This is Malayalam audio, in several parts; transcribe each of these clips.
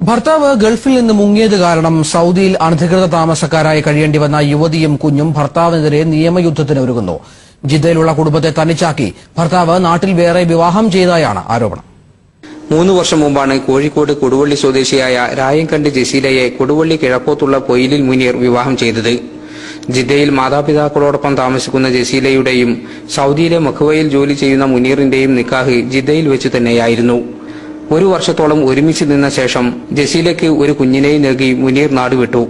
ഭർത്താവ് ഗൾഫിൽ നിന്ന് മുങ്ങിയത് കാരണം സൌദിയിൽ അനധികൃത താമസക്കാരായി കഴിയേണ്ടി വന്ന യുവതിയും കുഞ്ഞും ഭർത്താവിനെതിരെ നിയമയുദ്ധത്തിന് ഒരുങ്ങുന്നു. ജിദ്ദയിലുള്ള കുടുംബത്തെ തനിച്ചാക്കി ഭർത്താവ് നാട്ടിൽ വേറെ വിവാഹം ചെയ്തതായാണ് ആരോപണം. 3 വർഷം മുമ്പാണ് കോഴിക്കോട് കൊടുവള്ളി സ്വദേശിയായ രായങ്കണ്ടി ജസീലയെ കൊടുവള്ളി കിഴക്കോത്തുള്ള പൊയിലിൽ മുനീർ വിവാഹം ചെയ്തത്. ജിദ്ദയിൽ മാതാപിതാക്കളോടൊപ്പം താമസിക്കുന്ന ജസീലയുടെയും സൌദിയിലെ മഖ്വയിൽ ജോലി ചെയ്യുന്ന മുനീറിന്റെയും നിക്കാഹ് ജിദ്ദയിൽ വെച്ച് തന്നെയായിരുന്നു. 1 വർഷത്തോളം ഒരുമിച്ച് നിന്ന ശേഷം ജസീലയ്ക്ക് ഒരു കുഞ്ഞിനെയും നൽകി മുനീർ നാടുവിട്ടു.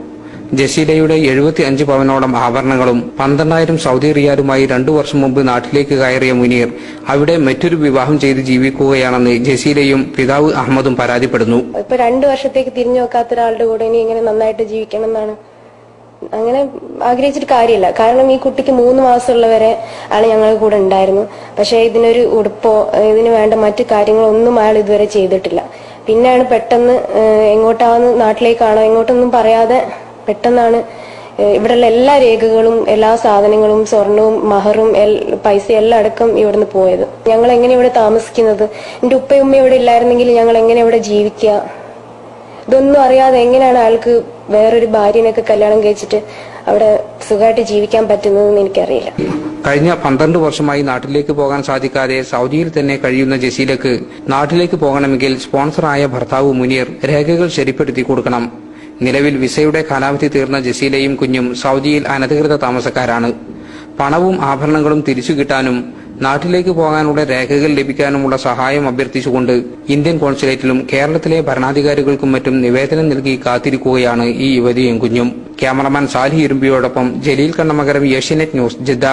ജസീലയുടെ 75 പവനോളം ആഭരണങ്ങളും 12,000 സൌദി റിയാലുമായി 2 വർഷം മുമ്പ് നാട്ടിലേക്ക് കയറിയ മുനീർ അവിടെ മറ്റൊരു വിവാഹം ചെയ്ത് ജീവിക്കുകയാണെന്ന് ജസീലയും പിതാവ് അഹമ്മദും പരാതിപ്പെടുന്നു. ഇപ്പൊ 2 വർഷത്തേക്ക് തിരിഞ്ഞു നോക്കാത്ത ഒരാളുടെ കൂടെ ഇനി ഇങ്ങനെ നന്നായിട്ട് ജീവിക്കണം എന്നാണ് അങ്ങനെ ആഗ്രഹിച്ചിട്ട് കാര്യമില്ല. കാരണം ഈ കുട്ടിക്ക് 3 മാസമുള്ളവരെ ആണ് ഞങ്ങളുടെ കൂടെ ഉണ്ടായിരുന്നു. പക്ഷെ ഇതിനൊരു ഉടുപ്പോ ഇതിന് വേണ്ട മറ്റു കാര്യങ്ങളൊന്നും അയാൾ ഇതുവരെ ചെയ്തിട്ടില്ല. പിന്നെയാണ് പെട്ടെന്ന് എങ്ങോട്ടാന്ന് നാട്ടിലേക്കാണോ എങ്ങോട്ടൊന്നും പറയാതെ പെട്ടെന്നാണ് ഇവിടെയുള്ള എല്ലാ രേഖകളും എല്ലാ സാധനങ്ങളും സ്വർണവും മഹറും പൈസ എല്ലാം അടക്കം ഇവിടുന്ന് പോയത്. ഞങ്ങൾ എങ്ങനെ ഇവിടെ താമസിക്കുന്നത്? എന്റെ ഉപ്പയും ഉമ്മയും ഇവിടെ ഇല്ലായിരുന്നെങ്കിൽ ഞങ്ങൾ എങ്ങനെ ഇവിടെ ജീവിക്കുക? ഇതൊന്നും അറിയാതെ എങ്ങനെയാണ് അയാൾക്ക് വേറൊരു ഭാര്യനൊക്കെ കല്യാണം കഴിച്ചിട്ട് അവിടെ സുഖമായിട്ട് ജീവിക്കാൻ പറ്റുന്നതെന്ന് എനിക്കറിയില്ല. കഴിഞ്ഞ 12 വർഷമായി നാട്ടിലേക്ക് പോകാൻ സാധിക്കാതെ സൌദിയിൽ തന്നെ കഴിയുന്ന ജസീലക്ക് നാട്ടിലേക്ക് പോകണമെങ്കിൽ സ്പോൺസറായ ഭർത്താവ് മുനീർ രേഖകൾ ശരിപ്പെടുത്തി കൊടുക്കണം. നിലവിൽ വിസയുടെ കാലാവധി തീർന്ന ജസീലയും കുഞ്ഞും സൌദിയിൽ അനധികൃത താമസക്കാരാണ്. പണവും ആഭരണങ്ങളും തിരിച്ചു കിട്ടാനും നാട്ടിലേക്ക് പോകാനുള്ള രേഖകൾ ലഭിക്കാനുമുള്ള സഹായം അഭ്യർത്ഥിച്ചുകൊണ്ട് ഇന്ത്യൻ കോൺസുലേറ്റിലും കേരളത്തിലെ ഭരണാധികാരികൾക്കും മറ്റും നിവേദനം നൽകി കാത്തിരിക്കുകയാണ് ഈ യുവതിയും കുഞ്ഞും. ക്യാമറമാൻ സാലി ഇരുമ്പിയോടൊപ്പം ജലീൽ കണ്ണമകരം, ഏഷ്യാനെറ്റ് ന്യൂസ്, ജിദ്ദ.